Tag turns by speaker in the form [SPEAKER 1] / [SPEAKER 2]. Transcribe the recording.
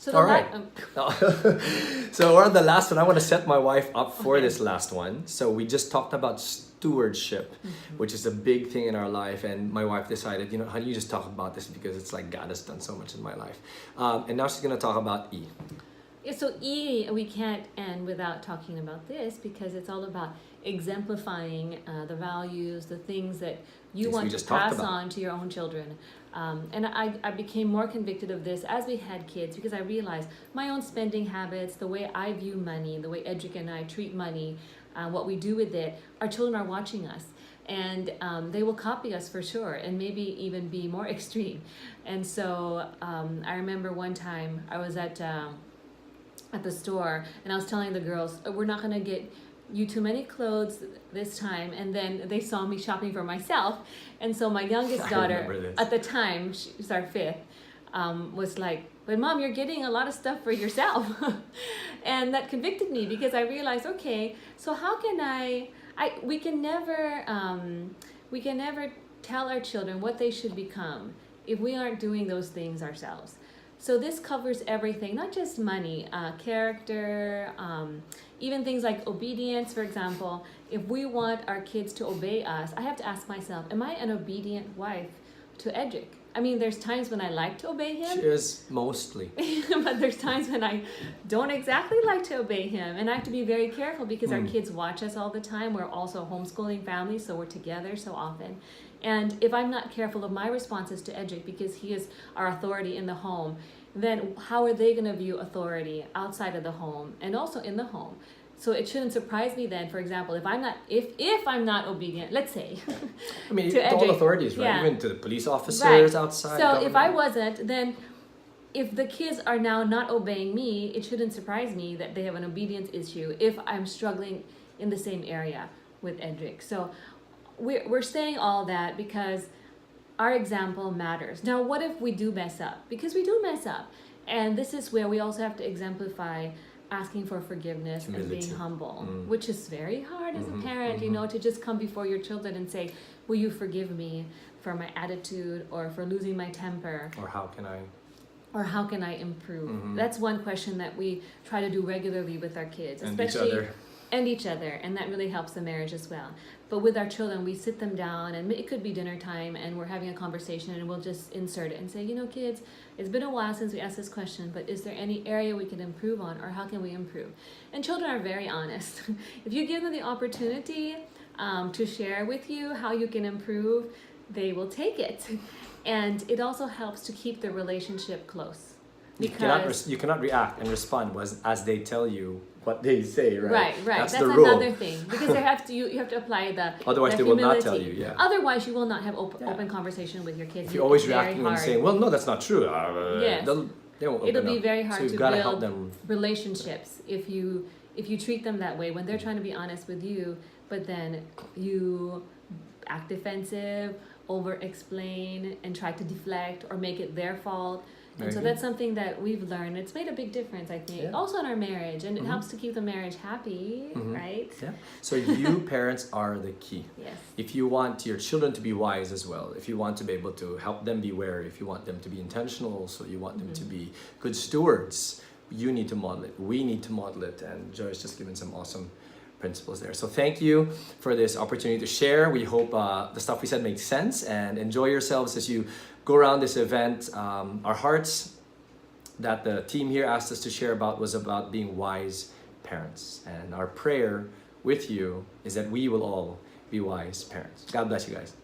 [SPEAKER 1] So the
[SPEAKER 2] All right. So we're on the last one. I want to set my wife up for this last one. So we just talked about stewardship, which is a big thing in our life. And my wife decided, honey, you just talk about this because it's like God has done so much in my life. And now she's going to talk about E.
[SPEAKER 1] Yeah, so E, we can't end without talking about this because it's all about exemplifying the values, the things that you
[SPEAKER 2] Things we
[SPEAKER 1] want
[SPEAKER 2] just
[SPEAKER 1] to
[SPEAKER 2] talked
[SPEAKER 1] pass
[SPEAKER 2] about.
[SPEAKER 1] on to your own children. And I became more convicted of this as we had kids because I realized my own spending habits, the way I view money, the way Edric and I treat money, what we do with it, our children are watching us. And they will copy us for sure and maybe even be more extreme. And so I remember one time I was at the store and I was telling the girls, we're not going to get you too many clothes this time. And then they saw me shopping for myself. And so my youngest daughter at the time, she's our fifth, was like, but Mom, you're getting a lot of stuff for yourself. And that convicted me because I realized, okay, so how can we can never tell our children what they should become if we aren't doing those things ourselves. So this covers everything, not just money, character, even things like obedience, for example. If we want our kids to obey us, I have to ask myself, am I an obedient wife to Edric? I mean, there's times when I like to obey him.
[SPEAKER 2] She is mostly.
[SPEAKER 1] But there's times when I don't exactly like to obey him. And I have to be very careful because our kids watch us all the time. We're also a homeschooling family, so we're together so often. And if I'm not careful of my responses to Edric because he is our authority in the home, then how are they going to view authority outside of the home and also in the home? So it shouldn't surprise me then, for example, if I'm not obedient, let's say.
[SPEAKER 2] I mean,
[SPEAKER 1] to
[SPEAKER 2] to all
[SPEAKER 1] Edric,
[SPEAKER 2] authorities, right?
[SPEAKER 1] yeah.
[SPEAKER 2] Even to the police officers
[SPEAKER 1] Right.
[SPEAKER 2] outside.
[SPEAKER 1] So
[SPEAKER 2] government.
[SPEAKER 1] if I wasn't, then if the kids are now not obeying me, it shouldn't surprise me that they have an obedience issue if I'm struggling in the same area with Edric. So we're saying all that because our example matters. Now, what if we do mess up? Because we do mess up. And this is where we also have to exemplify asking for forgiveness
[SPEAKER 2] Humility.
[SPEAKER 1] and being humble, which is very hard as a parent, to just come before your children and say, will you forgive me for my attitude or for losing my temper?
[SPEAKER 2] Or how can I
[SPEAKER 1] improve? That's one question that we try to do regularly with our kids,
[SPEAKER 2] And
[SPEAKER 1] especially each other, and that really helps the marriage as well. But with our children, we sit them down, and it could be dinner time, and we're having a conversation, and we'll just insert it and say, kids, it's been a while since we asked this question, but is there any area we can improve on, or how can we improve? And children are very honest. If you give them the opportunity to share with you how you can improve, they will take it. And it also helps to keep the relationship close. Because
[SPEAKER 2] you cannot react and respond as they tell you what they say, right?
[SPEAKER 1] Right. That's
[SPEAKER 2] the rule.
[SPEAKER 1] another thing because you have to apply the
[SPEAKER 2] Otherwise, they
[SPEAKER 1] humility.
[SPEAKER 2] will not tell you. Yeah.
[SPEAKER 1] Otherwise, you will not have open conversation with your kids.
[SPEAKER 2] If you're always
[SPEAKER 1] It's very
[SPEAKER 2] reacting and
[SPEAKER 1] hard.
[SPEAKER 2] saying, "Well, no, that's not true,"
[SPEAKER 1] Yes.
[SPEAKER 2] they won't
[SPEAKER 1] It'll
[SPEAKER 2] open
[SPEAKER 1] be
[SPEAKER 2] up.
[SPEAKER 1] very hard
[SPEAKER 2] So you've
[SPEAKER 1] to
[SPEAKER 2] got to
[SPEAKER 1] build
[SPEAKER 2] help them.
[SPEAKER 1] relationships if you treat them that way when they're trying to be honest with you, but then you act defensive, over explain, and try to deflect or make it their fault. And
[SPEAKER 2] Very
[SPEAKER 1] so
[SPEAKER 2] good.
[SPEAKER 1] that's something that we've learned. It's made a big difference, I think,
[SPEAKER 2] Yeah.
[SPEAKER 1] also in our marriage, and it helps to keep the marriage happy, right?
[SPEAKER 2] Yeah. So you parents are the key.
[SPEAKER 1] Yes.
[SPEAKER 2] If you want your children to be wise as well, if you want to be able to help them be wary, if you want them to be intentional, so you want them to be good stewards, you need to model it. We need to model it. And Joy's just given some awesome principles there. So thank you for this opportunity to share. We hope the stuff we said makes sense, and enjoy yourselves as you go around this event. Our hearts that the team here asked us to share about was about being wise parents. And our prayer with you is that we will all be wise parents. God bless you guys.